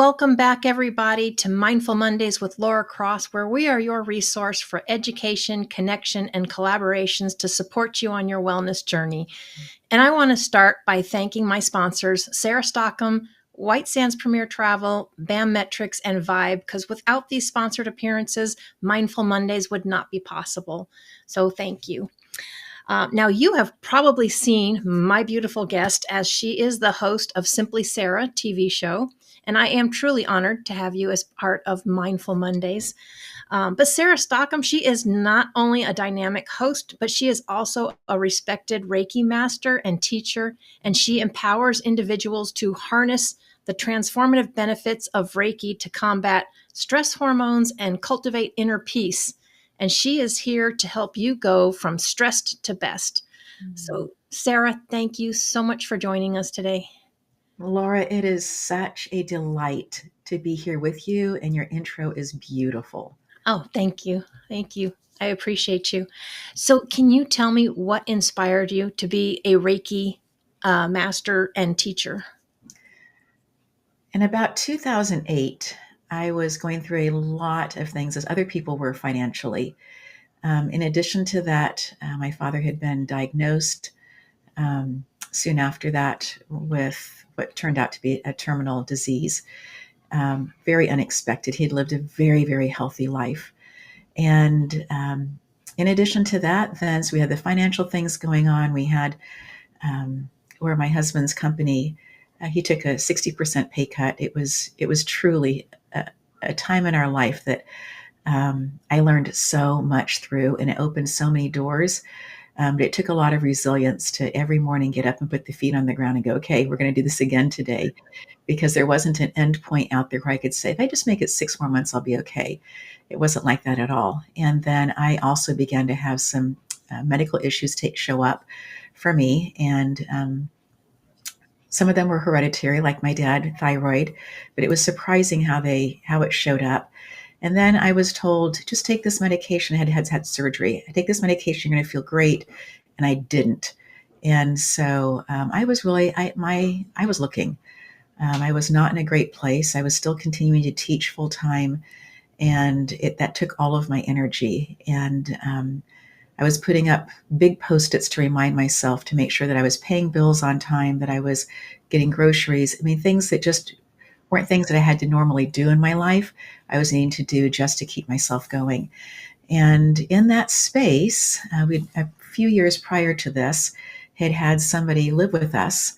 Welcome back, everybody, to Mindful Mondays with Laura Cross, where we are your resource for education, connection, and collaborations to support you on your wellness journey. And I want to start by thanking my sponsors, Sarah Stockham, White Sands Premier Travel, BAM Metrics, and Vibe, because without these sponsored appearances, Mindful Mondays would not be possible. So thank you. Now, you have probably seen my beautiful guest, as she is the host of Simply Sarah TV show, and I am truly honored to have you as part of Mindful Mondays. But Sarah Stockham, she is not only a dynamic host, but she is also a respected Reiki Master and teacher, and she empowers individuals to harness the transformative benefits of Reiki to combat stress hormones and cultivate inner peace. And she is here to help you go from stressed to best. So, Sarah, thank you so much for joining us today. Laura, it is such a delight to be here with you, and your intro is beautiful. Oh, thank you. Thank you. I appreciate you. So, can you tell me what inspired you to be a Reiki master and teacher? In about 2008, I was going through a lot of things as other people were financially. In addition to that, my father had been diagnosed soon after that with what turned out to be a terminal disease. Very unexpected. He'd lived a very, very healthy life. And in addition to that, then, so we had the financial things going on. We had where my husband's company, he took a 60% pay cut. It was truly a time in our life that I learned so much through, and it opened so many doors. But it took a lot of resilience to every morning get up and put the feet on the ground and go, okay, we're going to do this again today, because there wasn't an end point out there where I could say, if I just make it 6 more months, I'll be okay. It wasn't like that at all. And then I also began to have some medical issues show up for me. And some of them were hereditary, like my dad, thyroid, but it was surprising how it showed up. And then I was told, just take this medication. I had surgery. I take this medication, you're going to feel great. And I didn't. And so I was really, I was looking. I was not in a great place. I was still continuing to teach full time, and that took all of my energy. And I was putting up big Post-its to remind myself to make sure that I was paying bills on time, that I was getting groceries. I mean, things that just weren't things that I had to normally do in my life. I was needing to do just to keep myself going. And in that space, a few years prior to this, had somebody live with us.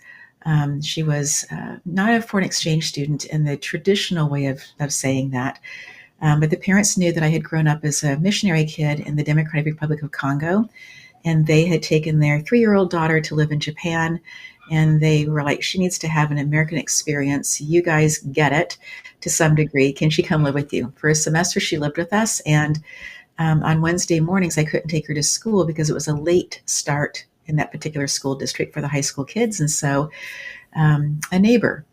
She was not a foreign exchange student in the traditional way of saying that. But the parents knew that I had grown up as a missionary kid in the Democratic Republic of Congo, and they had taken their 3-year-old daughter to live in Japan. And they were like, she needs to have an American experience. You guys get it to some degree. Can she come live with you? For a semester, she lived with us. And on Wednesday mornings, I couldn't take her to school because it was a late start in that particular school district for the high school kids. And so a neighbor,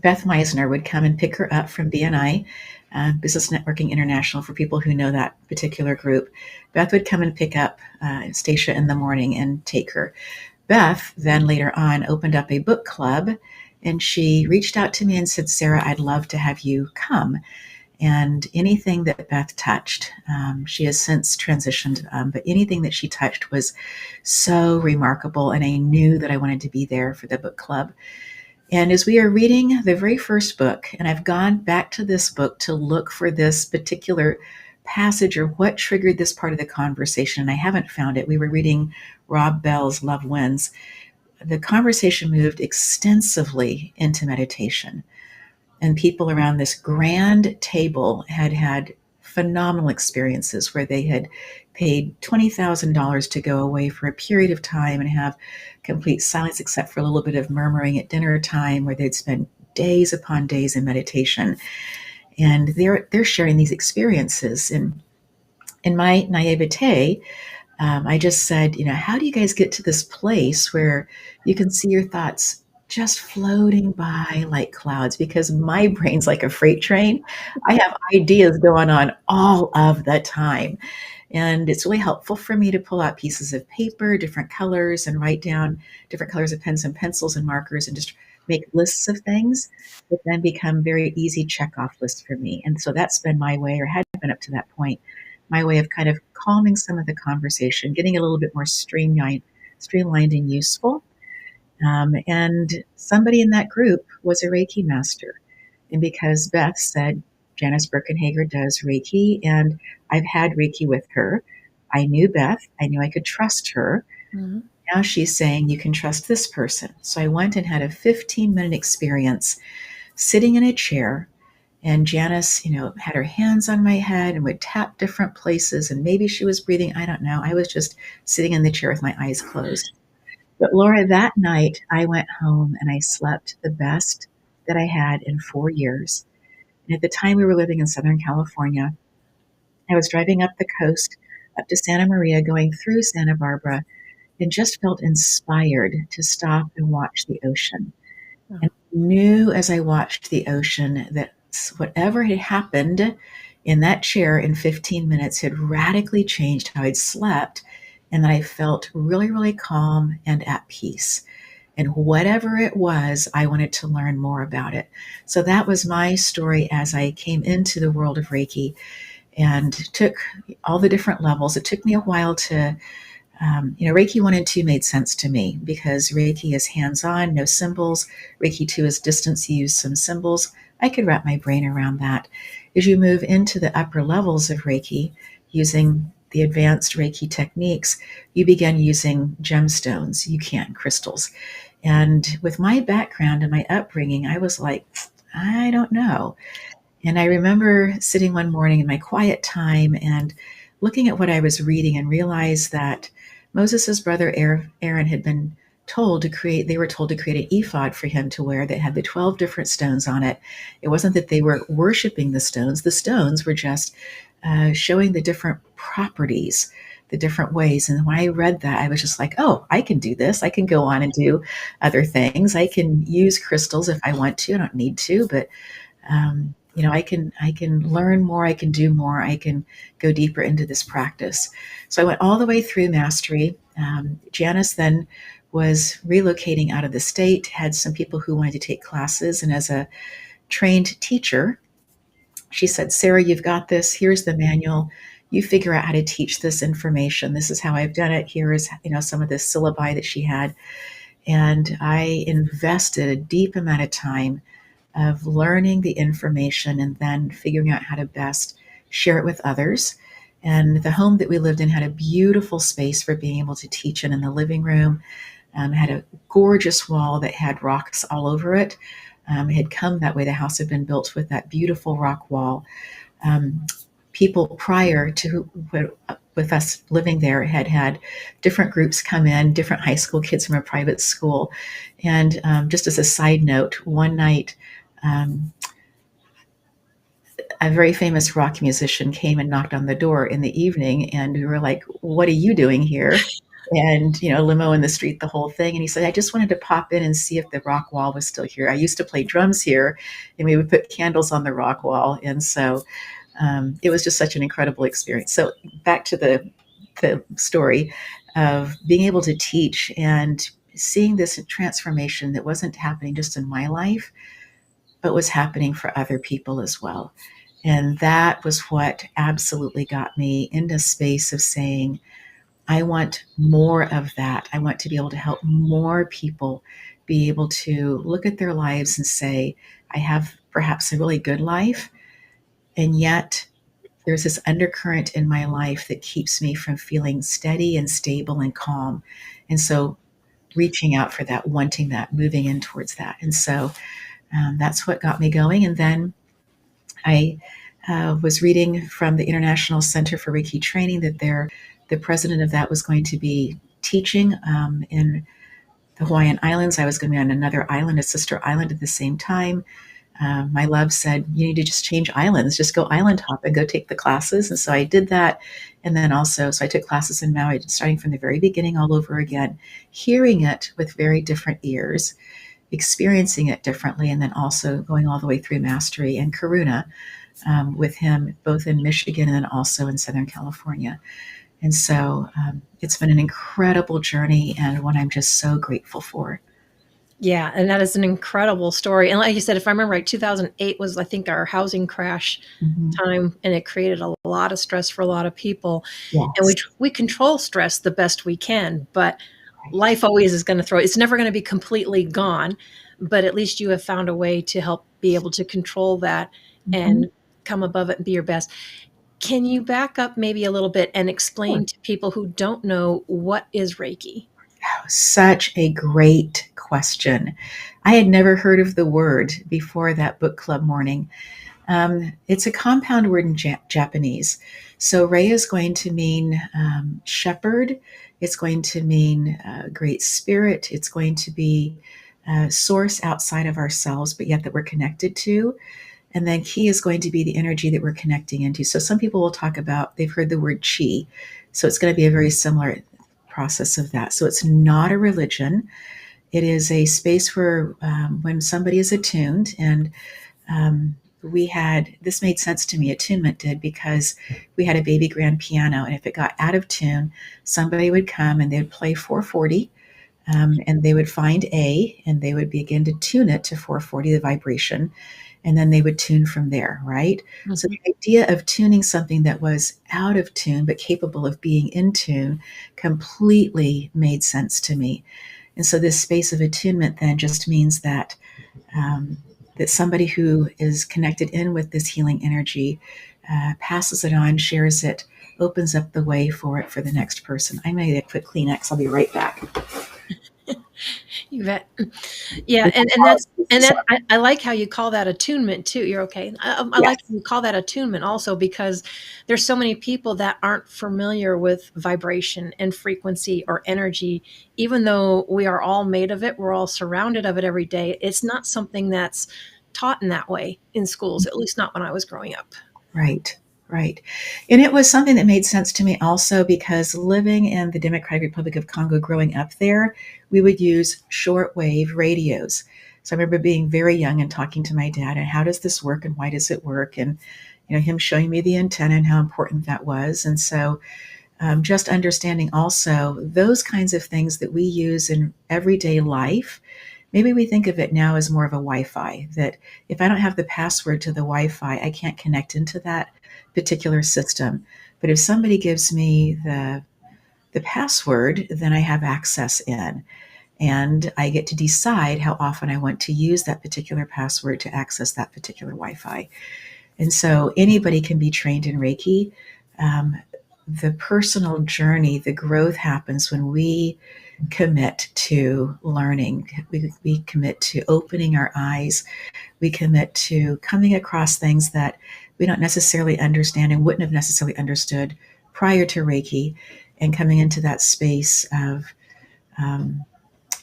Beth Meisner, would come and pick her up from BNI, Business Networking International, for people who know that particular group. Beth would come and pick up Stacia in the morning and take her. Beth then later on opened up a book club, and she reached out to me and said, Sarah, I'd love to have you come. And anything that Beth touched, she has since transitioned, but anything that she touched was so remarkable. And I knew that I wanted to be there for the book club. And as we are reading the very first book, and I've gone back to this book to look for this particular passage or what triggered this part of the conversation, and I haven't found it. We were reading Rob Bell's Love Wins. The conversation moved extensively into meditation, and people around this grand table had phenomenal experiences where they had paid $20,000 to go away for a period of time and have complete silence except for a little bit of murmuring at dinner time, where they'd spend days upon days in meditation. And they're sharing these experiences. And in my naivete, I just said, how do you guys get to this place where you can see your thoughts just floating by like clouds? Because my brain's like a freight train. I have ideas going on all of the time. And it's really helpful for me to pull out pieces of paper, different colors, and write down different colors of pens and pencils and markers, and just make lists of things that then become very easy checkoff lists for me. And so that's been my way, or had been up to that point, my way of kind of calming some of the conversation, getting a little bit more streamlined and useful. And somebody in that group was a Reiki master. And because Beth said Janice Birkenhager does Reiki, and I've had Reiki with her, I knew Beth. I knew I could trust her. Mm-hmm. Now she's saying you can trust this person. So I went and had a 15-minute experience sitting in a chair. And Janice, had her hands on my head and would tap different places. And maybe she was breathing. I don't know. I was just sitting in the chair with my eyes closed. But Laura, that night I went home and I slept the best that I had in 4 years. And at the time we were living in Southern California, I was driving up the coast up to Santa Maria, going through Santa Barbara, and just felt inspired to stop and watch the ocean. Oh. And knew as I watched the ocean that whatever had happened in that chair in 15 minutes had radically changed how I'd slept, and that I felt really, really calm and at peace. And whatever it was, I wanted to learn more about it. So that was my story as I came into the world of Reiki and took all the different levels. It took me a while to Reiki 1 and 2 made sense to me because Reiki is hands-on, no symbols. Reiki 2 is distance, you use some symbols. I could wrap my brain around that. As you move into the upper levels of Reiki, using the advanced Reiki techniques, you begin using gemstones, you can crystals. And with my background and my upbringing, I was like, I don't know. And I remember sitting one morning in my quiet time and looking at what I was reading and realized that Moses' brother Aaron had been they were told to create an ephod for him to wear that had the 12 different stones on it. It wasn't that they were worshiping the stones were just showing the different properties, the different ways. And when I read that, I was just like, oh, I can do this. I can go on and do other things. I can use crystals if I want to. I don't need to, but I can learn more, I can do more, I can go deeper into this practice. So I went all the way through mastery. Janice then was relocating out of the state, had some people who wanted to take classes, and as a trained teacher, she said, Sarah, you've got this. Here's the manual. You figure out how to teach this information. This is how I've done it. Here is, some of the syllabi that she had. And I invested a deep amount of time of learning the information and then figuring out how to best share it with others. And the home that we lived in had a beautiful space for being able to teach in the living room. Had a gorgeous wall that had rocks all over it. It had come that way. The house had been built with that beautiful rock wall. People prior to with us living there had different groups come in, different high school kids from a private school. And just as a side note, one night, a very famous rock musician came and knocked on the door in the evening, and we were like, what are you doing here? And, limo in the street, the whole thing. And he said, I just wanted to pop in and see if the rock wall was still here. I used to play drums here, and we would put candles on the rock wall. And so it was just such an incredible experience. So back to the story of being able to teach and seeing this transformation that wasn't happening just in my life, but was happening for other people as well. And that was what absolutely got me into space of saying, I want more of that. I want to be able to help more people be able to look at their lives and say, I have perhaps a really good life, and yet there's this undercurrent in my life that keeps me from feeling steady and stable and calm. And so reaching out for that, wanting that, moving in towards that. And so that's what got me going. And then I was reading from the International Center for Reiki Training that the president of that was going to be teaching in the Hawaiian Islands. I was going to be on another island, a sister island at the same time. My love said, you need to just change islands, just go island hop and go take the classes. And so I did that. And then also, so I took classes in Maui, starting from the very beginning all over again, hearing it with very different ears, experiencing it differently, and then also going all the way through mastery and Karuna with him, both in Michigan and then also in Southern California. And so it's been an incredible journey and one I'm just so grateful for. Yeah, and that is an incredible story. And like you said, if I remember right, 2008 was, I think, our housing crash Mhm. time, and it created a lot of stress for a lot of people. And Yes, we control stress the best we can, but right. life always is going to throw it's never going to be completely gone, but at least you have found a way to help be able to control that Mhm. and come above it and be your best. Can you back up maybe a little bit and Sure. explain to people who don't know what is Reiki? Such a great question. I had never heard of the word before that book club morning. It's a compound word in Japanese. So Rei is going to mean shepherd. It's going to mean great spirit. It's going to be source outside of ourselves, but yet that we're connected to. And then ki is going to be the energy that we're connecting into. So some people will talk about, they've heard the word chi. So it's going to be a very similar process of that. So it's not a religion. It is a space where when somebody is attuned, and we had, this made sense to me, attunement did, because we had a baby grand piano. And if it got out of tune, somebody would come and they would play 440. And they would find A and they would begin to tune it to 440, the vibration, and then they would tune from there, right? So Mhm. the idea of tuning something that was out of tune but capable of being in tune completely made sense to me. And so this space of attunement then just means that um, that somebody who is connected in with this healing energy passes it on, shares it, opens up the way for it for the next person. I made a quick Kleenex. I'll be right back. You bet. Yeah, With and that's allergies, and so that I like how you call that attunement too. You're okay. I like how yes, you call that attunement also, because there's so many people that aren't familiar with vibration and frequency or energy. Even though we are all made of it, we're all surrounded of it every day. It's not something that's taught in that way in schools, at least not when I was growing up. right, right. And it was something that made sense to me also because living in the Democratic Republic of Congo, growing up there, we would use shortwave radios. So I remember being very young and talking to my dad, and how does this work and why does it work? And him showing me the antenna and how important that was. And so just understanding also those kinds of things that we use in everyday life. Maybe we think of it now as more of a Wi-Fi, that if I don't have the password to the Wi-Fi, I can't connect into that particular system. But if somebody gives me the password, then I have access in. And I get to decide how often I want to use that particular password to access that particular Wi Fi. And so anybody can be trained in Reiki. Um, the personal journey, the growth happens when we commit to learning. We commit to opening our eyes. We commit to coming across things that we don't necessarily understand and wouldn't have necessarily understood prior to Reiki, and coming into that space of um,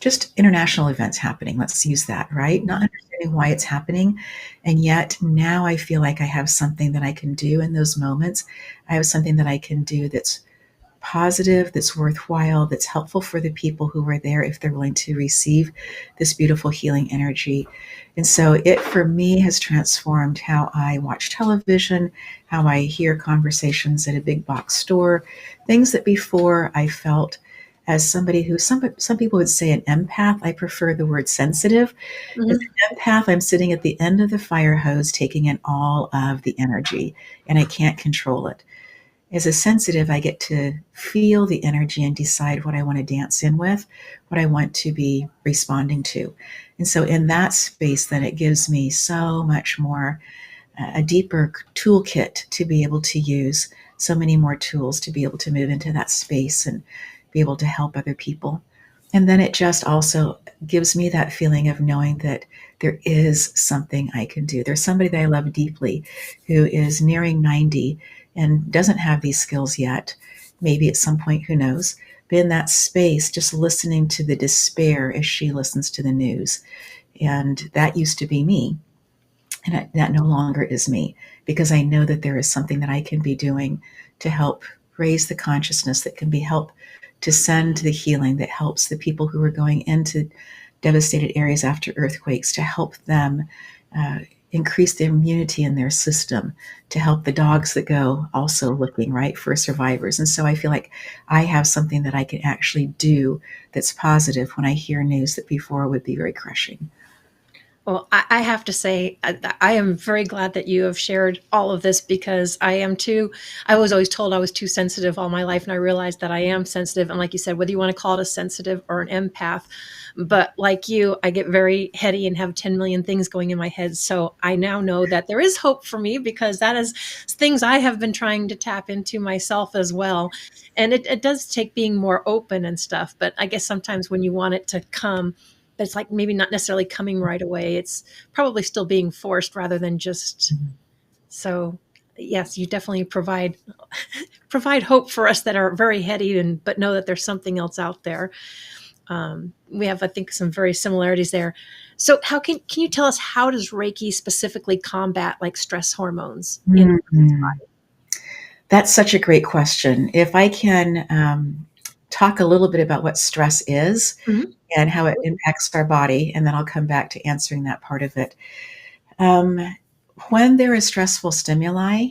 just international events happening. Let's use that, right? Not understanding why it's happening. And yet now I feel like I have something that I can do in those moments. I have something that I can do that's positive, that's worthwhile, that's helpful for the people who are there if they're willing to receive this beautiful healing energy. And so it for me has transformed how I watch television, how I hear conversations at a big box store, things that before I felt as somebody who some people would say an empath. I prefer the word sensitive. As Mhm. an empath, I'm sitting at the end of the fire hose taking in all of the energy and I can't control it. As a sensitive, I get to feel the energy and decide what I want to dance in with, what I want to be responding to. And so, in that space, then it gives me so much more, a deeper toolkit to be able to use, so many more tools to be able to move into that space and be able to help other people. And then it just also gives me that feeling of knowing that there is something I can do. There's somebody that I love deeply who is nearing 90 and doesn't have these skills yet. Maybe at some point, who knows? But in that space, just listening to the despair as she listens to the news. And that used to be me. And that no longer is me, because I know that there is something that I can be doing to help raise the consciousness, that can be help to send the healing that helps the people who are going into devastated areas after earthquakes, to help them uh, increase the immunity in their system, to help the dogs that go also looking, right, for survivors. And so I feel like I have something that I can actually do that's positive when I hear news that before would be very crushing. Well, I have to say, I am very glad that you have shared all of this, because I am too. I was always told I was too sensitive all my life, and I realized that I am sensitive. And like you said, whether you want to call it a sensitive or an empath, but like you, I get very heady and have 10 million things going in my head. So I now know that there is hope for me, because that is things I have been trying to tap into myself as well. And it does take being more open and stuff. But I guess sometimes when you want it to come, but it's like maybe not necessarily coming right away. It's probably still being forced rather than just. So yes, you definitely provide hope for us that are very heady, and but know that there's something else out there. We have, I think, some very similarities there. So how can you tell us, how does Reiki specifically combat like stress hormones in a person's Mhm. That's such a great question. If I can talk a little bit about what stress is body? Mhm. and how it impacts our body, and then I'll come back to answering that part of it. Um, when there is stressful stimuli,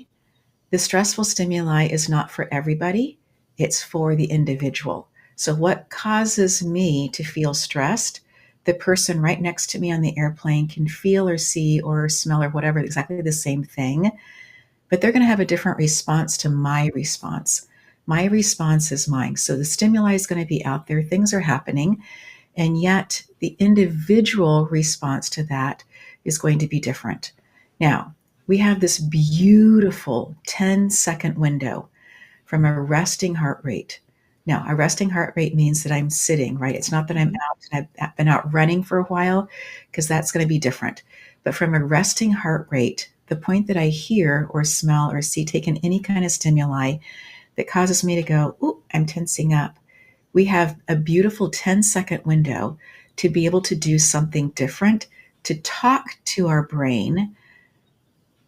the stressful stimuli is not for everybody, it's for the individual. So, what causes me to feel stressed, the person right next to me on the airplane can feel or see or smell or whatever, exactly the same thing, but they're going to have a different response to my response. My response is mine. So, the stimuli is going to be out there, things are happening, and yet the individual response to that is going to be different. Now, we have this beautiful 10-second window from a resting heart rate. Now, a resting heart rate means that I'm sitting, right? It's not that I'm Mhm. out and I've been out running for a while, because that's going to be different. But from a resting heart rate, the point that I hear or smell or see taken any kind of stimuli that causes me to go, ooh, I'm tensing up, we have a beautiful 10-second window to be able to do something different, to talk to our brain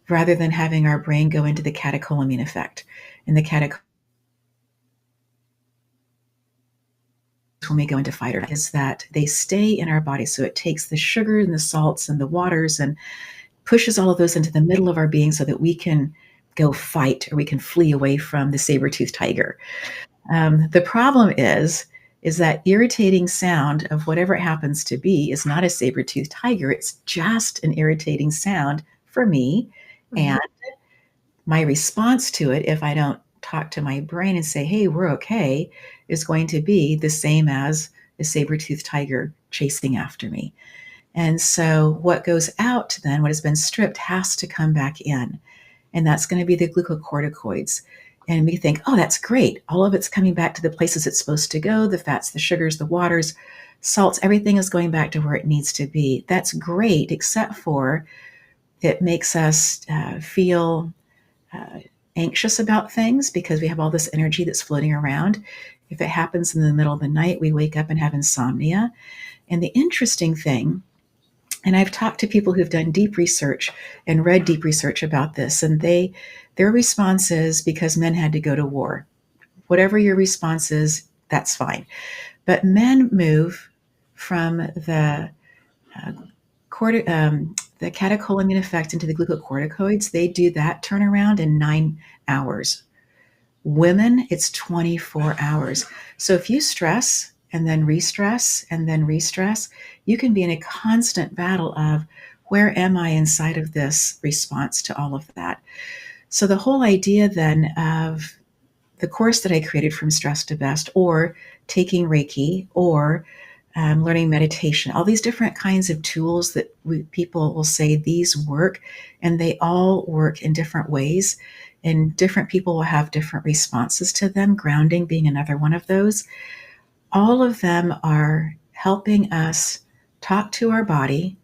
rather than having our brain go into the catecholamine effect. And the catecholamine, when we go into fight or is that they stay in our body. So it takes the sugar and the salts and the waters and pushes all of those into the middle of our being so that we can go fight or we can flee away from the saber-toothed tiger. The problem is that irritating sound of whatever it happens to be is not a saber-toothed tiger. It's just an irritating sound for me. And Mhm. my response to it, if I don't talk to my brain and say, hey, we're okay, is going to be the same as a saber-toothed tiger chasing after me. And so what goes out then, what has been stripped, has to come back in. And that's going to be the glucocorticoids. And we think, oh, that's great. All of it's coming back to the places it's supposed to go, the fats, the sugars, the waters, salts, everything is going back to where it needs to be. That's great, except for it makes us feel uh, anxious about things because we have all this energy that's floating around. If it happens in the middle of the night, we wake up and have insomnia. And the interesting thing, and I've talked to people who've done deep research and read deep research about this, and their response is because men had to go to war. Whatever your response is, that's fine. But men move from uh, the catecholamine effect into the glucocorticoids. They do that turnaround in 9 hours. Women, it's 24 hours. So if you stress and then re-stress and then re-stress, you can be in a constant battle of where am I inside of this response to all of that. So the whole idea then of the course that I created, From Stress to Best, or taking Reiki, or learning meditation, all these different kinds of tools that people will say these work, and they all work in different ways. And different people will have different responses to them, grounding being another one of those. All of them are helping us talk to our body,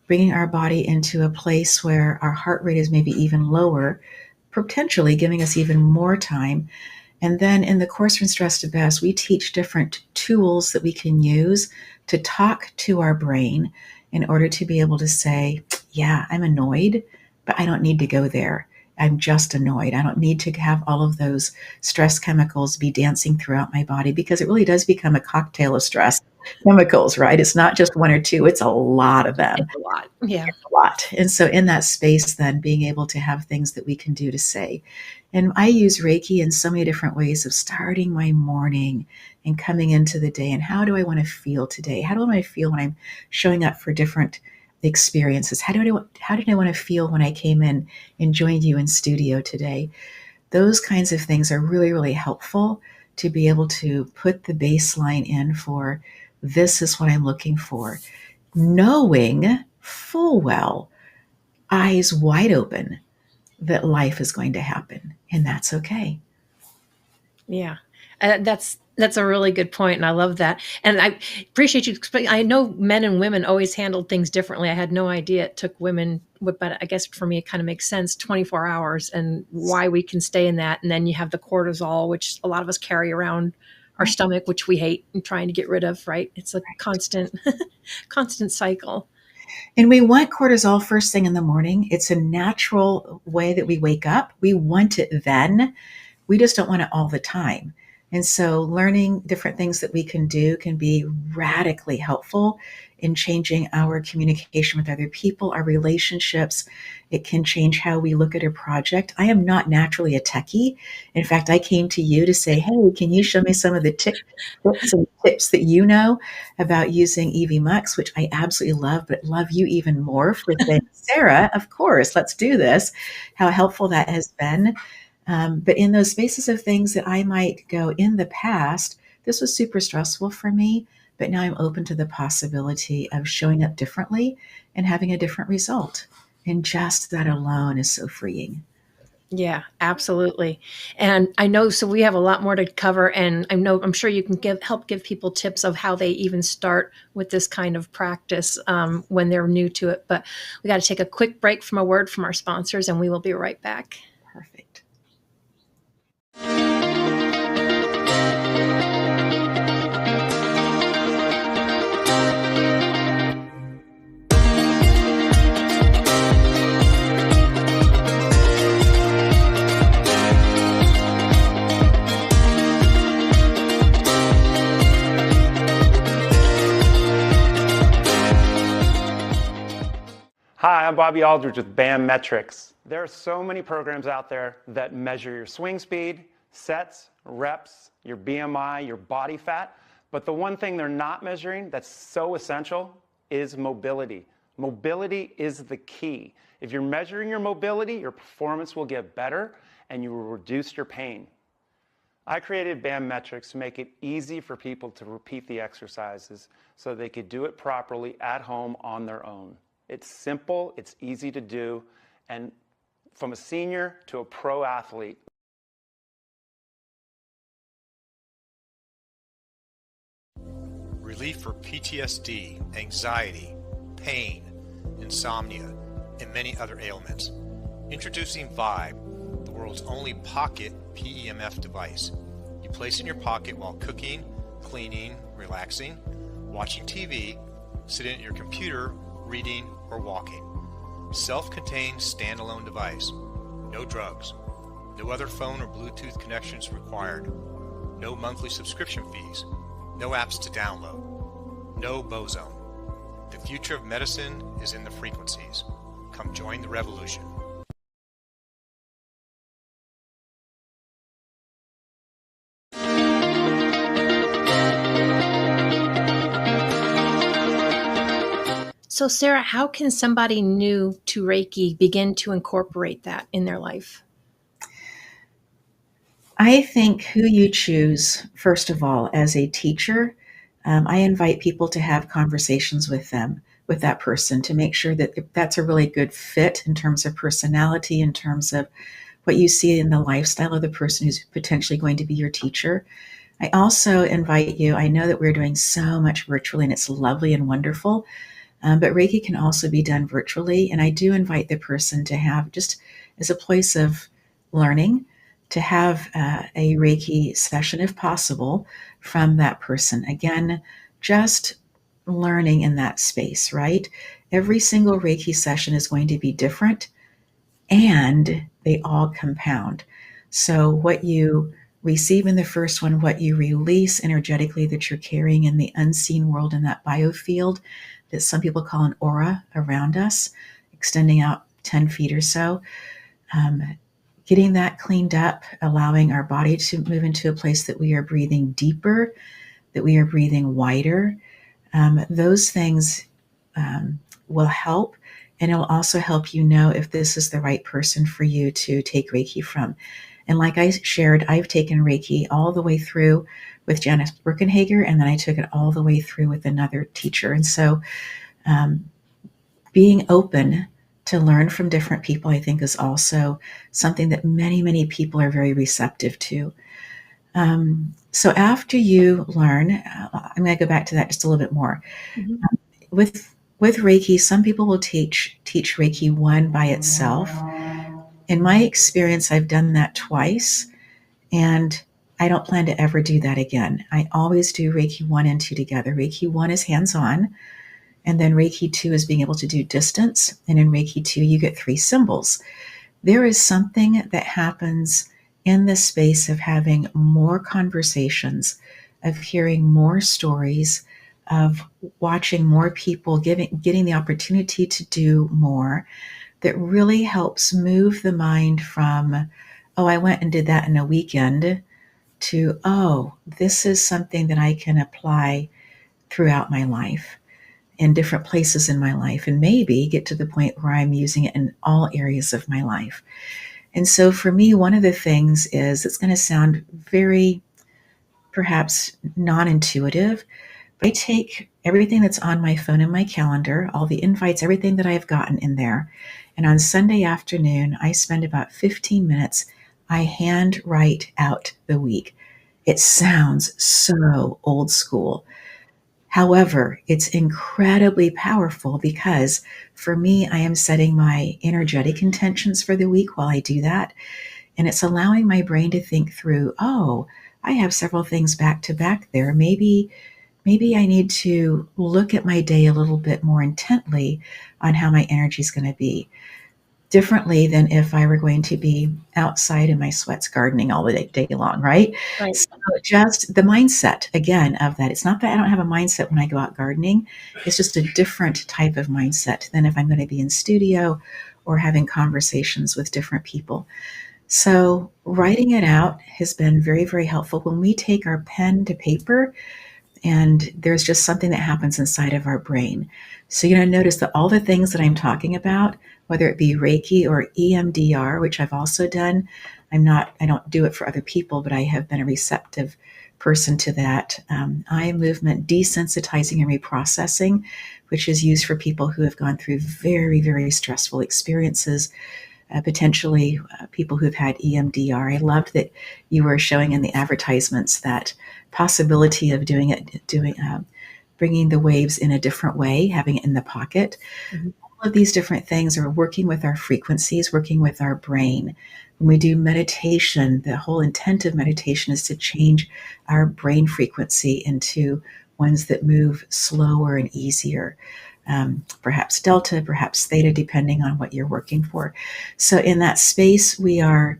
bringing our body into a place where our heart rate is maybe even lower, potentially giving us even more time. And then in the course From Stress to Best, we teach different tools that we can use to talk to our brain in order to be able to say, yeah, I'm annoyed, but I don't need to go there. I'm just annoyed. I don't need to have all of those stress chemicals be dancing throughout my body, because it really does become a cocktail of stress chemicals, right? It's not just one or two, it's a lot of them. It's a lot. Yeah. A lot. And so in that space, then being able to have things that we can do to say. And I use Reiki in so many different ways of starting my morning and coming into the day. And how do I want to feel today? How do I want to feel when I'm showing up for different experiences? How did I want to feel when I came in and joined you in studio today? Those kinds of things are really, really helpful to be able to put the baseline in for this is what I'm looking for, knowing full well, eyes wide open, that life is going to happen, and that's okay. Yeah. That's a really good point, and I love that. And I appreciate you explaining. I know men and women always handled things differently. I had no idea it took women, but I guess for me it kind of makes sense. 24 hours and why we can stay in that, and then you have the cortisol, which a lot of us carry around our Right. stomach, which we hate and trying to get rid of. Right? It's a constant, constant cycle. And we want cortisol first thing in the morning. It's a natural way that we wake up. We want it then. We just don't want it all the time. And so learning different things that we can do can be radically helpful in changing our communication with other people, our relationships. It can change how we look at a project. I am not naturally a techie. In fact, I came to you to say, hey, can you show me some of the tips and tips that you know about using EV Mux, which I absolutely love, but love you even more for saying, Sarah, of course, let's do this. How helpful that has been. But in those spaces of things that I might go in the past, this was super stressful for me, but now I'm open to the possibility of showing up differently and having a different result. And just that alone is so freeing. Yeah, absolutely. And I know, so we have a lot more to cover, and I'm sure you can help give people tips of how they even start with this kind of practice when they're new to it. But we got to take a quick break from a word from our sponsors, and we will be right back. Perfect. Hi, I'm Bobby Aldridge with BAM Metrics. There are so many programs out there that measure your swing speed, sets, reps, your BMI, your body fat, but the one thing they're not measuring that's so essential is mobility. Mobility is the key. If you're measuring your mobility, your performance will get better and you will reduce your pain. I created BAM Metrics to make it easy for people to repeat the exercises so they could do it properly at home on their own. It's simple, it's easy to do, and from a senior to a pro athlete. Relief for PTSD, anxiety, pain, insomnia, and many other ailments. Introducing Vibe, the world's only pocket PEMF device. You place in your pocket while cooking, cleaning, relaxing, watching TV, sitting at your computer, reading, or walking. Self-contained standalone device. No drugs. No other phone or Bluetooth connections required. No monthly subscription fees. No apps to download. No Bozone. The future of medicine is in the frequencies. Come join the revolution. So, Sarah, how can somebody new to Reiki begin to incorporate that in their life? I think who you choose, first of all, as a teacher, I invite people to have conversations with them, with that person, to make sure that that's a really good fit in terms of personality, in terms of what you see in the lifestyle of the person who's potentially going to be your teacher. I also invite you, I know that we're doing so much virtually and it's lovely and wonderful, but Reiki can also be done virtually. And I do invite the person to have, just as a place of learning, to have a Reiki session, if possible, from that person. Again, just learning in that space, right? Every single Reiki session is going to be different. and they all compound. So what you receive in the first one, what you release energetically that you're carrying in the unseen world, in that biofield that some people call an aura around us, extending out 10 feet or so, getting that cleaned up, allowing our body to move into a place that we are breathing deeper, that we are breathing wider. Those things will help. And it'll also help you know if this is the right person for you to take Reiki from. And like I shared, I've taken Reiki all the way through with Janice Birkenhager, and then I took it all the way through with another teacher. And so being open to learn from different people, I think, is also something that many, many people are very receptive to. So after you learn, I'm going to go back to that just a little bit more. Mm-hmm. With Reiki, some people will teach Reiki 1 by itself. In my experience, I've done that twice, and I don't plan to ever do that again. I always do Reiki 1 and 2 together. Reiki 1 is hands-on, and then Reiki 2 is being able to do distance. And in Reiki 2, you get 3 symbols. There is something that happens in the space of having more conversations, of hearing more stories, of watching more people, getting the opportunity to do more, that really helps move the mind from, oh, I went and did that in a weekend, to, oh, this is something that I can apply throughout my life, in different places in my life, and maybe get to the point where I'm using it in all areas of my life. And so for me, one of the things is, it's going to sound very perhaps non-intuitive, but I take everything that's on my phone and my calendar, all the invites, everything that I've gotten in there. And on Sunday afternoon, I spend about 15 minutes. I hand write out the week. It sounds so old school. However, it's incredibly powerful because for me, I am setting my energetic intentions for the week while I do that. And it's allowing my brain to think through, oh, I have several things back to back there. Maybe I need to look at my day a little bit more intently on how my energy is going to be, differently than if I were going to be outside in my sweats gardening all the day long, right? Right. So just the mindset, again, of that. It's not that I don't have a mindset when I go out gardening. It's just a different type of mindset than if I'm going to be in studio or having conversations with different people. So writing it out has been very, very helpful. When we take our pen to paper, and there's just something that happens inside of our brain. So you're going to notice that all the things that I'm talking about, whether it be Reiki or EMDR, which I've also done, I don't do it for other people, but I have been a receptive person to that. Eye movement desensitizing and reprocessing, which is used for people who have gone through very, very stressful experiences, potentially people who've had EMDR. I loved that you were showing in the advertisements that possibility of bringing the waves in a different way, having it in the pocket. Mm-hmm. All of these different things are working with our frequencies, working with our brain. When we do meditation, the whole intent of meditation is to change our brain frequency into ones that move slower and easier. Perhaps delta, perhaps theta, depending on what you're working for. So in that space, we are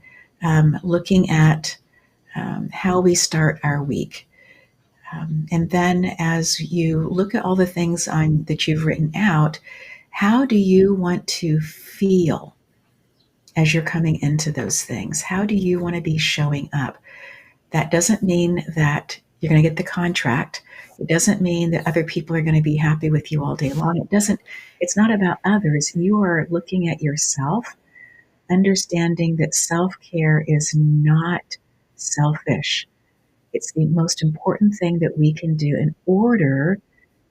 looking at how we start our week. And then as you look at all the things that you've written out, how do you want to feel as you're coming into those things? How do you want to be showing up? That doesn't mean that you're going to get the contract. It doesn't mean that other people are going to be happy with you all day long. It's not about others. You are looking at yourself, understanding that self-care is not selfish. It's the most important thing that we can do in order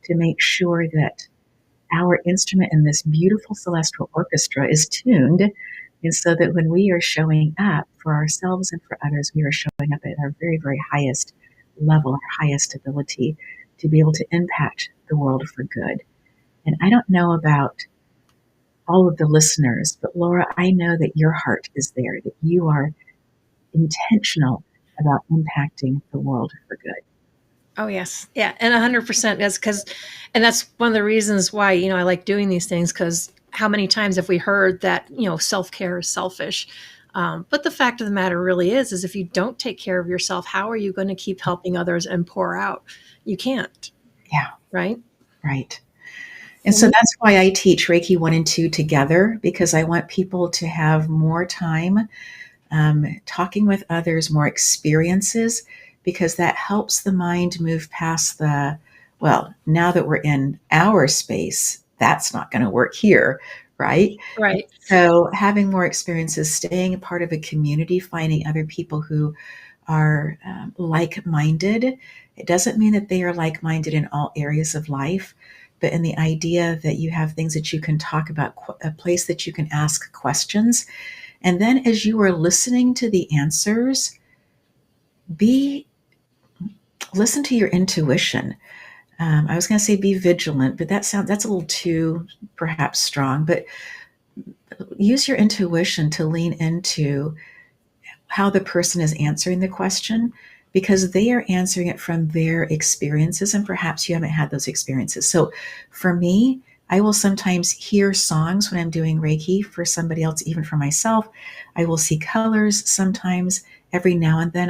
to make sure that our instrument in this beautiful celestial orchestra is tuned. And so that when we are showing up for ourselves and for others, we are showing up at our very, very highest level, our highest ability to be able to impact the world for good. And I don't know about all of the listeners, but Laura, I know that your heart is there, that you are intentional about impacting the world for good. Oh, yes. Yeah. And 100%. And that's one of the reasons why, I like doing these things, because how many times have we heard that, self-care is selfish? But the fact of the matter really is if you don't take care of yourself, how are you going to keep helping others and pour out? You can't. Yeah. Right. Right. And so that's why I teach Reiki 1 and 2 together, because I want people to have more time talking with others, more experiences, because that helps the mind move past well, now that we're in our space, that's not going to work here, right? Right. So having more experiences, staying a part of a community, finding other people who are like-minded. It doesn't mean that they are like-minded in all areas of life, but in the idea that you have things that you can talk about, a place that you can ask questions. And then as you are listening to the answers, listen to your intuition. I was going to say be vigilant, but that's a little too perhaps strong, but use your intuition to lean into how the person is answering the question, because they are answering it from their experiences, and perhaps you haven't had those experiences. So for me, I will sometimes hear songs when I'm doing Reiki. For somebody else, even for myself, I will see colors. Sometimes every now and then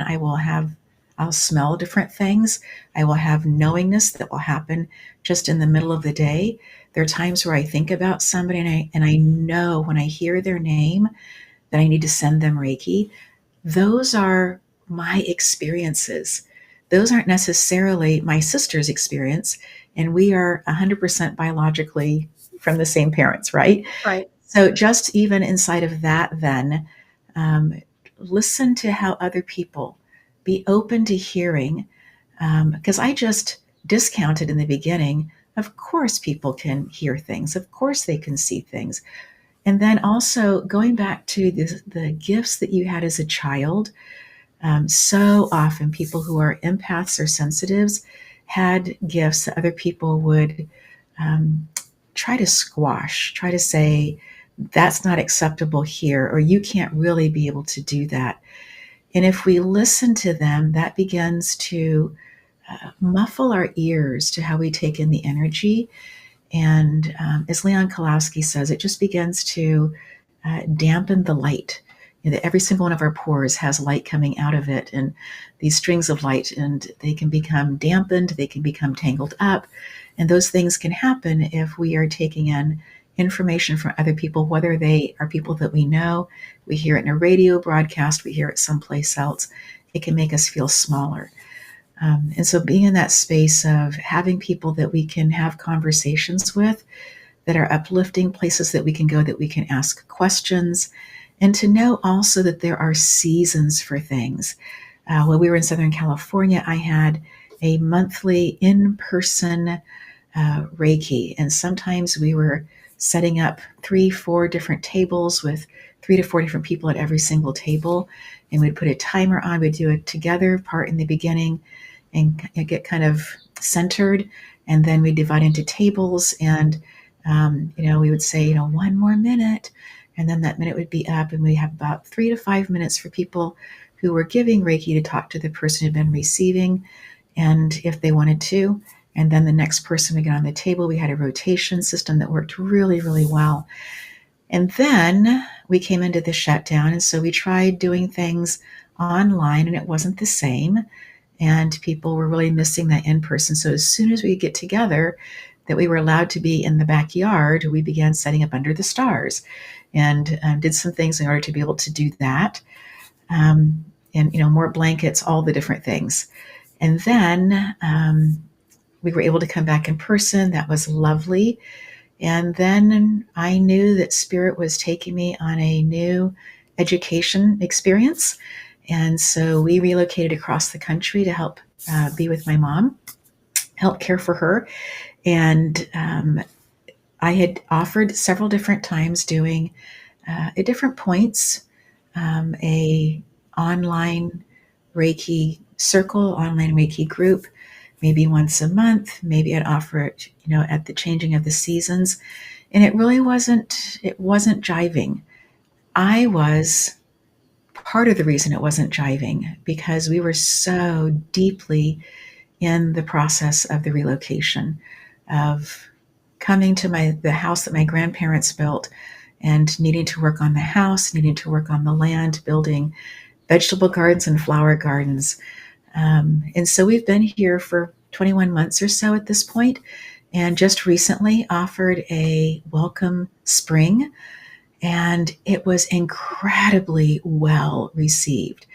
I'll smell different things. I will have knowingness that will happen just in the middle of the day. There are times where I think about somebody and I know when I hear their name that I need to send them Reiki. Those are my experiences. Those aren't necessarily my sister's experience. And we are 100% biologically from the same parents, right? Right. So just even inside of that, then um, listen to how other people, be open to hearing, because I just discounted in the beginning. Of course, people can hear things. Of course, they can see things. And then also going back to the gifts that you had as a child, so often people who are empaths or sensitives had gifts that other people would um, try to squash, try to say, that's not acceptable here, or you can't really be able to do that. And if we listen to them, that begins to muffle our ears to how we take in the energy. And as Leon Kolowski says, it just begins to dampen the light. That every single one of our pores has light coming out of it, and these strings of light, and they can become dampened, they can become tangled up. And those things can happen if we are taking in information from other people, whether they are people that we know, we hear it in a radio broadcast, we hear it someplace else. It can make us feel smaller. And so being in that space of having people that we can have conversations with that are uplifting, places that we can go, that we can ask questions, and to know also that there are seasons for things. When we were in Southern California, I had a monthly in-person Reiki, and sometimes we were setting up 3-4 different tables with 3 to 4 different people at every single table, and we'd put a timer on. We'd do a together part in the beginning and get kind of centered, and then we divide into tables, and we would say 1 more minute, and then that minute would be up, and we have about 3 to 5 minutes for people who were giving Reiki to talk to the person who'd been receiving, and if they wanted to, and then the next person would get on the table. We had a rotation system that worked really, really well. And then we came into the shutdown, and so we tried doing things online, and it wasn't the same. And people were really missing that in person. So as soon as we get together, that we were allowed to be in the backyard, we began setting up under the stars, and did some things in order to be able to do that. And more blankets, all the different things. And then we were able to come back in person. That was lovely. And then I knew that Spirit was taking me on a new education experience. And so we relocated across the country to help be with my mom, help care for her. And I had offered several different times doing at different points a online Reiki circle, online Reiki group, maybe once a month. Maybe I'd offer it, at the changing of the seasons. And it really wasn't jiving. I was part of the reason it wasn't jiving, because we were so deeply in the process of the relocation, of coming to the house that my grandparents built and needing to work on the house, needing to work on the land, building vegetable gardens and flower gardens. And so we've been here for 21 months or so at this point, and just recently offered a welcome spring, and it was incredibly well received.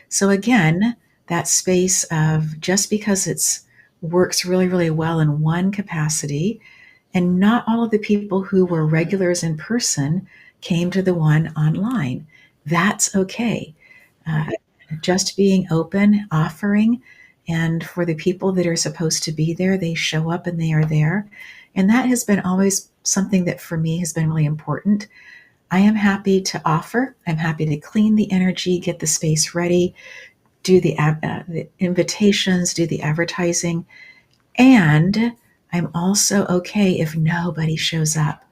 So again, that space of just because it's works really, really well in one capacity, and not all of the people who were regulars in person came to the one online. That's okay. Uh, just being open, offering, and for the people that are supposed to be there, they show up and they are there. And that has been always something that for me has been really important. I am happy to offer. I'm happy to clean the energy, get the space ready, do the invitations, do the advertising. And I'm also okay if nobody shows up,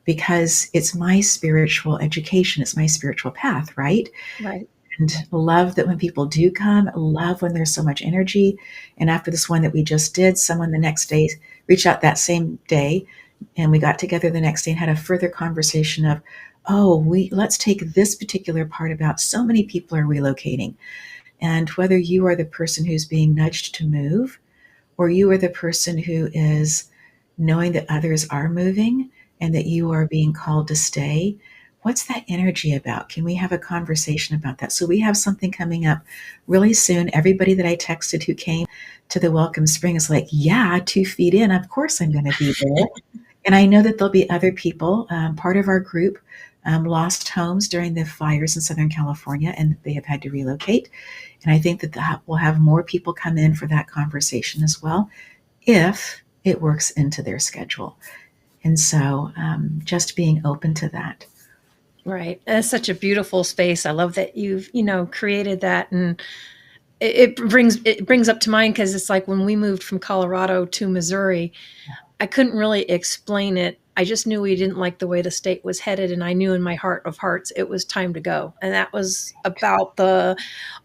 because it's my spiritual education, it's my spiritual path, right? Right. And love that when people do come, love when there's so much energy. And after this one that we just did, someone the next day reached out that same day, and we got together the next day and had a further conversation of, let's take this particular part about so many people are relocating. And whether you are the person who's being nudged to move, or you are the person who is knowing that others are moving and that you are being called to stay, what's that energy about? Can we have a conversation about that? So we have something coming up really soon. Everybody that I texted who came to the Welcome Spring is like, yeah, 2 feet in, of course I'm going to be there. And I know that there'll be other people. Part of our group lost homes during the fires in Southern California, and they have had to relocate. And I think that we'll have more people come in for that conversation as well, if it works into their schedule. And so just being open to that. Right. And it's such a beautiful space. I love that you've, created that. And it brings up to mind, because it's like when we moved from Colorado to Missouri, I couldn't really explain it. I just knew we didn't like the way the state was headed. And I knew in my heart of hearts, it was time to go. And that was about the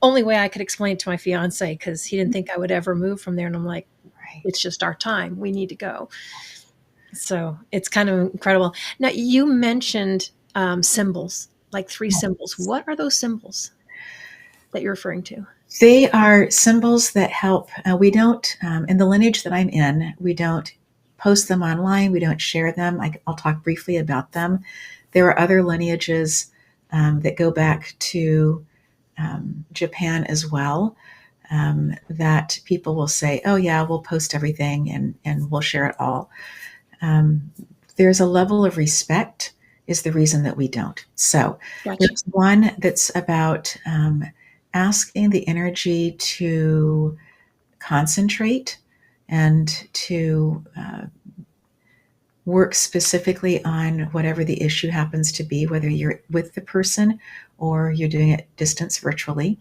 only way I could explain it to my fiance, because he didn't think I would ever move from there. And I'm like, Right. it's just our time. We need to go. So it's kind of incredible. Now, you mentioned symbols, like 3 symbols. What are those symbols that you're referring to? They are symbols that help. We don't, in the lineage that I'm in, we don't post them online. We don't share them. I'll talk briefly about them. There are other lineages that go back to Japan as well, that people will say, oh yeah, we'll post everything and we'll share it all. There's a level of respect is the reason that we don't. So Gotcha. there's one that's about asking the energy to concentrate and to work specifically on whatever the issue happens to be, whether you're with the person or you're doing it distance virtually.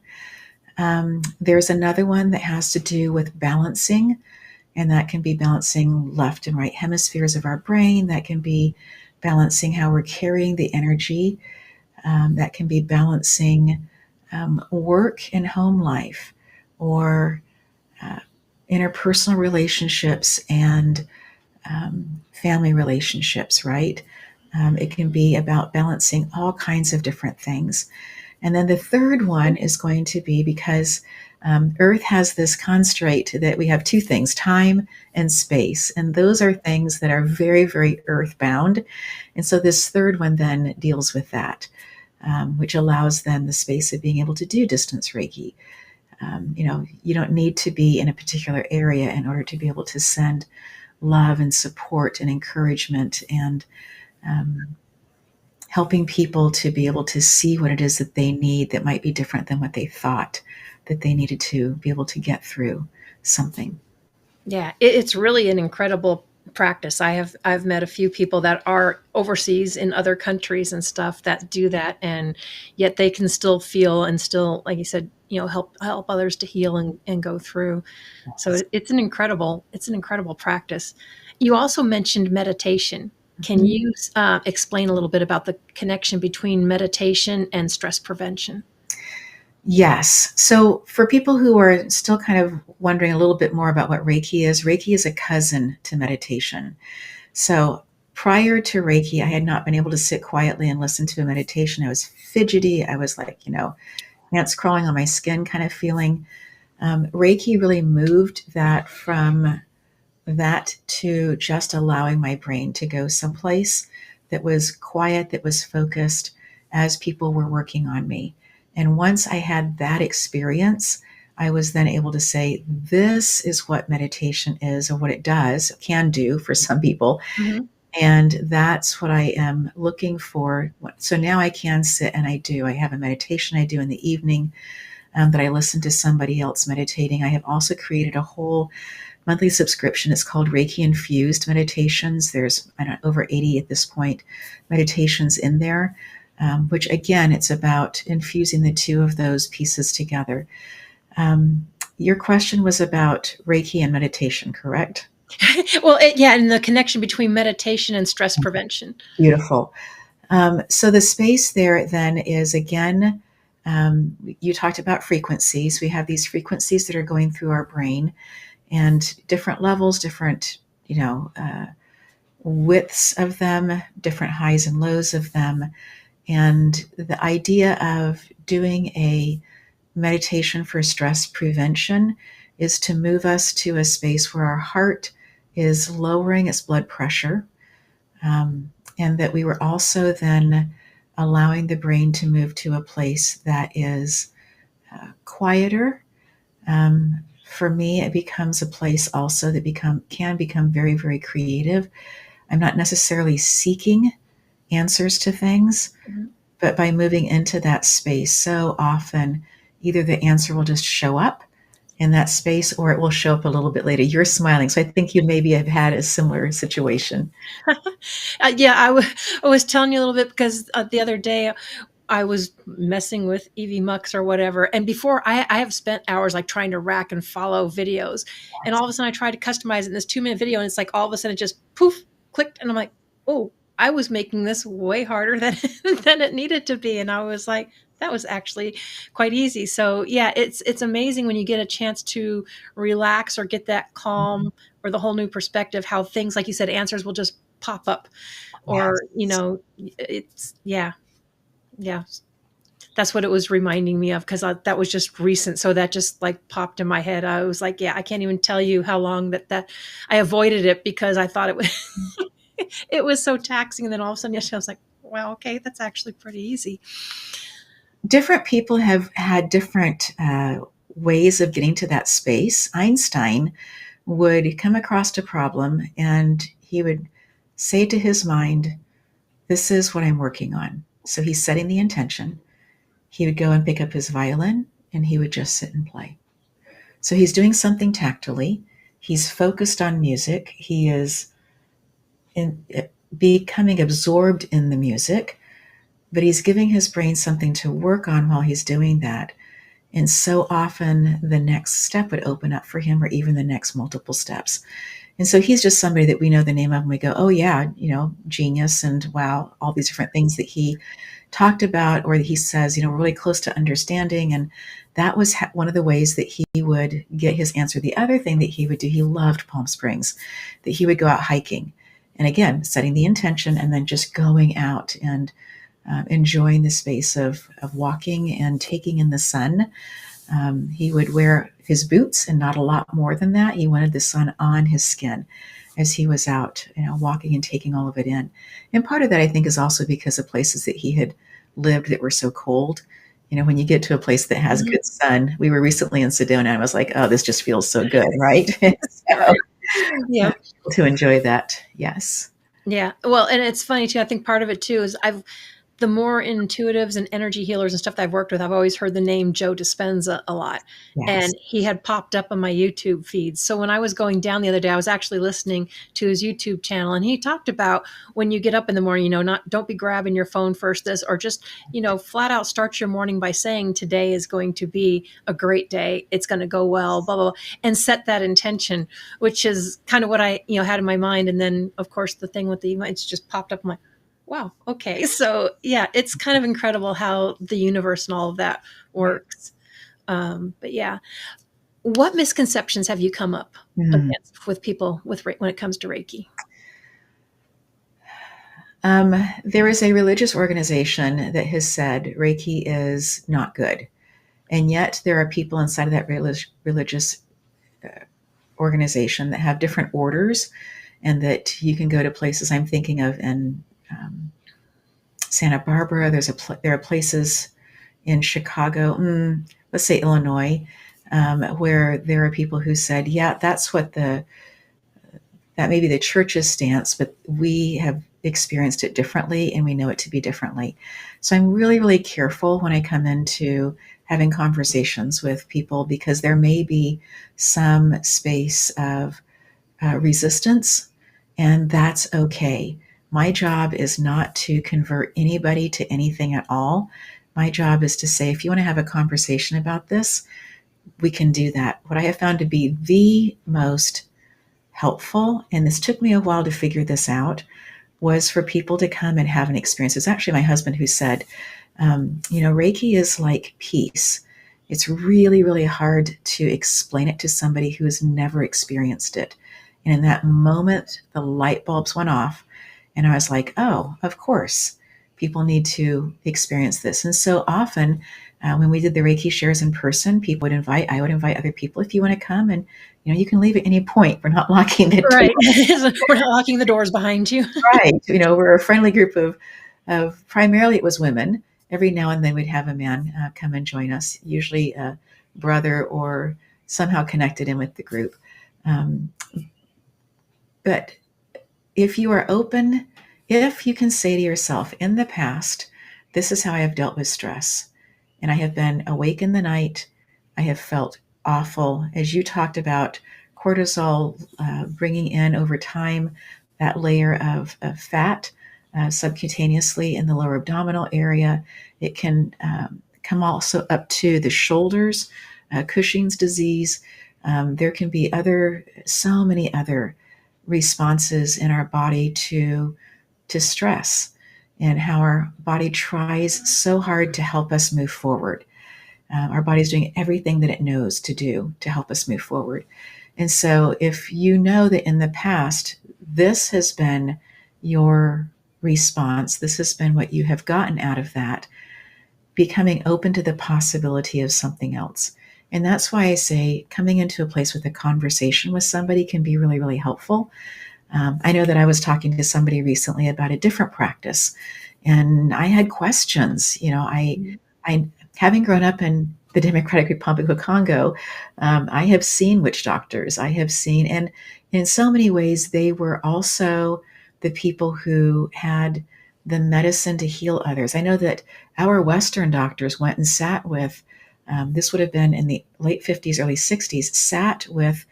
There's another one that has to do with balancing, and that can be balancing left and right hemispheres of our brain. That can be balancing how we're carrying the energy. That can be balancing work and home life, or interpersonal relationships and family relationships, right? It can be about balancing all kinds of different things. And then the third one is going to be, because Earth has this constraint that we have 2 things, time and space. And those are things that are very, very earthbound. And so this third one then deals with that, which allows then the space of being able to do distance Reiki. You don't need to be in a particular area in order to be able to send love and support and encouragement, and helping people to be able to see what it is that they need that might be different than what they thought that they needed to be able to get through something. Yeah, it's really an incredible practice. I've met a few people that are overseas in other countries and stuff that do that, and yet they can still feel and still, like you said, help others to heal and go through. So it's an incredible practice. You also mentioned meditation. Can you explain a little bit about the connection between meditation and stress prevention? Yes. So for people who are still kind of wondering a little bit more about what Reiki is a cousin to meditation. So prior to Reiki, I had not been able to sit quietly and listen to a meditation. I was fidgety. I was like, ants crawling on my skin kind of feeling. Reiki really moved that from that to just allowing my brain to go someplace that was quiet, that was focused as people were working on me. And once I had that experience, I was then able to say, this is what meditation is, or what it does, can do for some people. Mm-hmm. And that's what I am looking for. So now I can sit, and I do. I have a meditation I do in the evening that I listen to somebody else meditating. I have also created a whole monthly subscription. It's called Reiki Infused Meditations. There's, I don't know, over 80 at this point meditations in there, which again, it's about infusing the two of those pieces together. Your question was about Reiki and meditation, correct? Well, yeah, and the connection between meditation and stress prevention. Beautiful. So the space there then is, again, you talked about frequencies. We have these frequencies that are going through our brain, and different levels, different, widths of them, different highs and lows of them. And the idea of doing a meditation for stress prevention is to move us to a space where our heart is lowering its blood pressure, and that we were also then allowing the brain to move to a place that is quieter. For me, it becomes a place also that can become very, very creative. I'm not necessarily seeking answers to things, Mm-hmm. but by moving into that space, so often either the answer will just show up in that space, or it will show up a little bit later. You're smiling, so I think you maybe have had a similar situation. Yeah, I was telling you a little bit because the other day I was messing with Evie Mux or whatever. And before I have spent hours like trying to rack and follow videos. And all of a sudden I tried to customize it in this 2-minute video. And it's like all of a sudden it just poof, clicked. And I'm like, oh, I was making this way harder than, than it needed to be. And I was like, that was actually quite easy. So yeah, it's amazing when you get a chance to relax or get that calm or the whole new perspective, how things, like you said, answers will just pop up, or, Yes. it's, yeah, that's what it was reminding me of, because that was just recent. So that just like popped in my head. I was like, yeah, I can't even tell you how long that I avoided it because I thought it was, it was so taxing. And then all of a sudden, yesterday, I was like, well, okay, that's actually pretty easy. Different people have had different ways of getting to that space. Einstein would come across a problem and he would say to his mind, this is what I'm working on. So he's setting the intention. He would go and pick up his violin and he would just sit and play. So he's doing something tactily. He's focused on music. He is becoming absorbed in the music, but he's giving his brain something to work on while he's doing that. And so often the next step would open up for him, or even the next multiple steps. And so he's just somebody that we know the name of and we go, oh yeah, genius, and wow, all these different things that he talked about, or that he says, we're really close to understanding. And that was one of the ways that he would get his answer. The other thing that he would do, he loved Palm Springs, that he would go out hiking. And again, setting the intention and then just going out and enjoying the space of walking and taking in the sun. He would wear his boots and not a lot more than that. He wanted the sun on his skin as he was out, walking and taking all of it in. And part of that, I think, is also because of places that he had lived that were so cold. When you get to a place that has good sun, we were recently in Sedona, and I was like, oh, this just feels so good, right? So, Yeah. to enjoy that, yes. Yeah. Well, and it's funny too. I think part of it too is the more intuitives and energy healers and stuff that I've worked with, I've always heard the name Joe Dispenza a lot. Yes. And he had popped up on my YouTube feeds. So when I was going down the other day, I was actually listening to his YouTube channel, and he talked about when you get up in the morning, don't be grabbing your phone first, or just, flat out start your morning by saying today is going to be a great day. It's going to go well, blah, blah, blah, and set that intention, which is kind of what I, had in my mind. And then of course the thing with the email, it's just popped up. I'm like, wow. Okay. So yeah, it's kind of incredible how the universe and all of that works. But yeah, what misconceptions have you come up against with people when it comes to Reiki? There is a religious organization that has said Reiki is not good. And yet there are people inside of that religious organization that have different orders, and that you can go to places. I'm thinking of in Santa Barbara. There are places in Chicago, let's say Illinois, where there are people who said, yeah, that's what that may be the church's stance, but we have experienced it differently and we know it to be differently. So I'm really, really careful when I come into having conversations with people, because there may be some space of resistance, and that's okay. My job is not to convert anybody to anything at all. My job is to say, if you want to have a conversation about this, we can do that. What I have found to be the most helpful, and this took me a while to figure this out, was for people to come and have an experience. It's actually my husband who said, Reiki is like peace. It's really, really hard to explain it to somebody who has never experienced it. And in that moment, the light bulbs went off, and I was like, oh, of course, people need to experience this. And so often, when we did the Reiki shares in person, I would invite other people, if you want to come, and you can leave at any point. We're not locking the door. Right. We're not locking the doors behind you. Right. We're a friendly group of primarily it was women. Every now and then we'd have a man come and join us, usually a brother or somehow connected in with the group. But if you are open, if you can say to yourself, in the past, this is how I have dealt with stress, and I have been awake in the night, I have felt awful, as you talked about cortisol bringing in over time that layer of fat subcutaneously in the lower abdominal area. It can come also up to the shoulders, Cushing's disease. There can be so many other responses in our body to stress, and how our body tries so hard to help us move forward. Our body's doing everything that it knows to do to help us move forward. And so if you know that in the past, this has been your response, this has been what you have gotten out of that, becoming open to the possibility of something else. And that's why I say coming into a place with a conversation with somebody can be really, really helpful. I know that I was talking to somebody recently about a different practice, and I had questions. I having grown up in the Democratic Republic of Congo, I have seen witch doctors. I have seen, and in so many ways, they were also the people who had the medicine to heal others. I know that our Western doctors went and sat with, this would have been in the late 50s, early 60s, sat with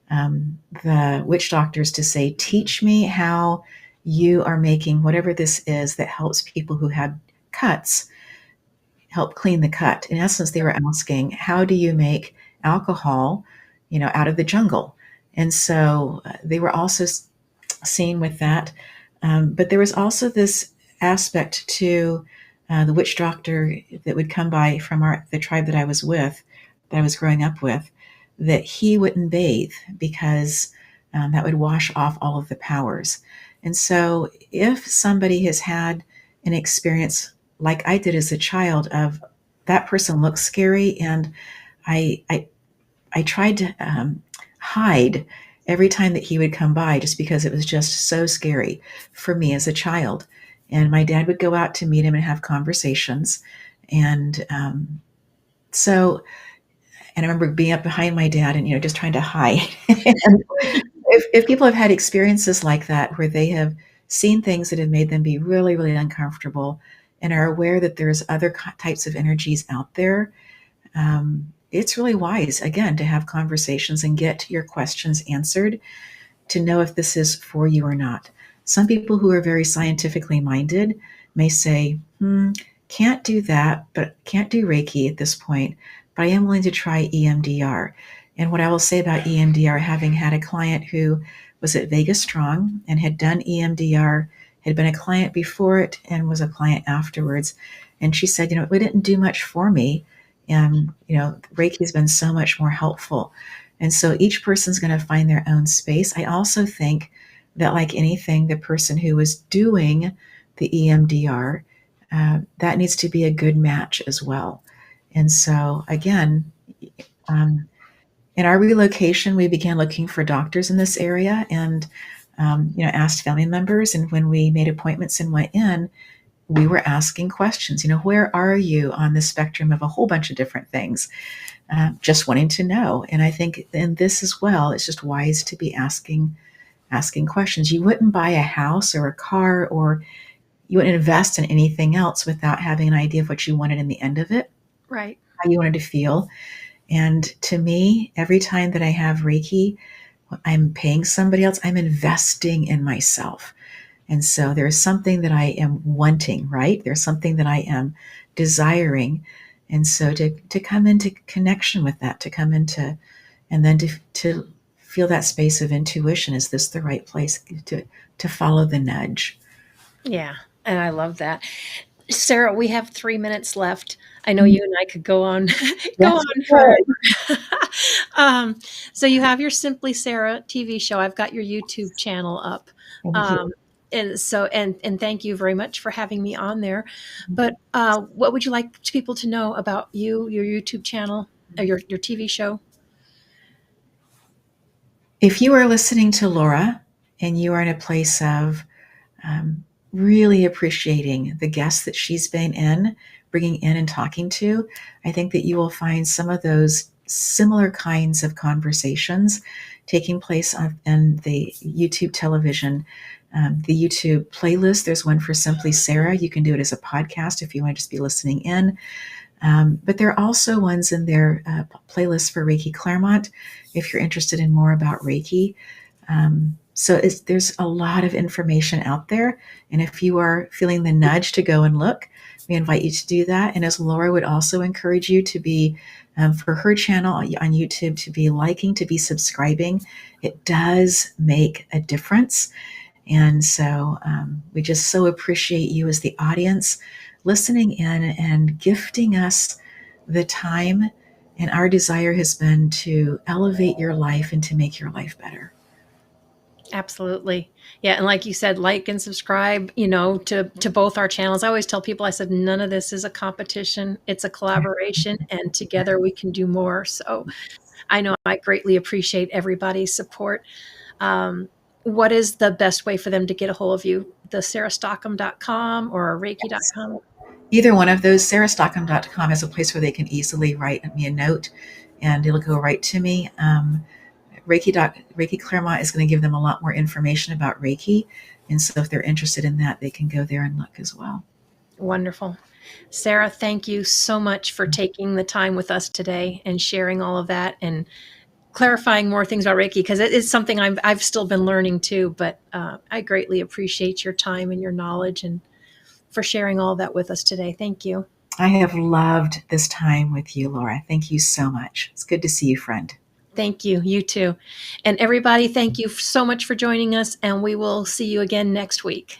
the witch doctors to say, teach me how you are making whatever this is that helps people who had cuts, help clean the cut. In essence, they were asking, how do you make alcohol, out of the jungle? And so they were also seen with that. But there was also this aspect to the witch doctor that would come by from the tribe that I was with, that I was growing up with, that he wouldn't bathe because that would wash off all of the powers. And so if somebody has had an experience like I did as a child of that person looks scary, and I tried to hide every time that he would come by, just because it was just so scary for me as a child. And my dad would go out to meet him and have conversations. And I remember being up behind my dad and, just trying to hide. And if people have had experiences like that, where they have seen things that have made them be really, really uncomfortable, and are aware that there's other types of energies out there, it's really wise, again, to have conversations and get your questions answered, to know if this is for you or not. Some people who are very scientifically minded may say, can't do that, but can't do Reiki at this point, but I am willing to try EMDR. And what I will say about EMDR, having had a client who was at Vegas Strong and had done EMDR, had been a client before it and was a client afterwards. And she said, it didn't do much for me. And, Reiki has been so much more helpful. And so each person's going to find their own space. I also think that, like anything, the person who is doing the EMDR, that needs to be a good match as well. And so, again, in our relocation, we began looking for doctors in this area and, asked family members. And when we made appointments and went in, we were asking questions. Where are you on the spectrum of a whole bunch of different things? Just wanting to know. And I think in this as well, it's just wise to be asking questions. You wouldn't buy a house or a car, or you wouldn't invest in anything else without having an idea of what you wanted in the end of it, Right. how you wanted to feel. And to me, every time that I have Reiki, I'm paying somebody else, I'm investing in myself. And so there's something that I am wanting, right? There's something that I am desiring. And so to come into connection with that, to come into, and then to feel that space of intuition, is this the right place, to follow the nudge? Yeah. And I love that. Sarah, we have 3 minutes left. I know you and I could go on, go Yes, on forever. So you have your Simply Sarah TV show. I've got your YouTube channel up. thank you. And thank you very much for having me on there. But what would you like people to know about you, your YouTube channel, or your TV show? If you are listening to Laura and you are in a place of really appreciating the guests that she's been bringing in and talking to, I think that you will find some of those similar kinds of conversations taking place on the YouTube television, the YouTube playlist. There's one for Simply Sarah. You can do it as a podcast if you want to just be listening in. But there are also ones in their playlist for Reiki Claremont if you're interested in more about Reiki. So there's a lot of information out there. And if you are feeling the nudge to go and look, we invite you to do that. And as Laura would also encourage you to be, for her channel on YouTube, to be liking, to be subscribing. It does make a difference. And so we just so appreciate you as the audience listening in and gifting us the time. And our desire has been to elevate your life and to make your life better. Absolutely. Yeah. And like you said, like and subscribe, to both our channels. I always tell people, I said, none of this is a competition. It's a collaboration, and together we can do more. So I know I greatly appreciate everybody's support. What is the best way for them to get a hold of you? The sarahstockham.com or reiki.com? Either one of those. Sarahstockham.com is a place where they can easily write me a note and it'll go right to me. Reiki Claremont is going to give them a lot more information about Reiki. And so if they're interested in that, they can go there and look as well. Wonderful. Sarah, thank you so much for taking the time with us today and sharing all of that and clarifying more things about Reiki, because it is something I've still been learning too. But I greatly appreciate your time and your knowledge and for sharing all of that with us today. Thank you. I have loved this time with you, Laura. Thank you so much. It's good to see you, friend. Thank you. You too. And everybody, thank you so much for joining us, and we will see you again next week.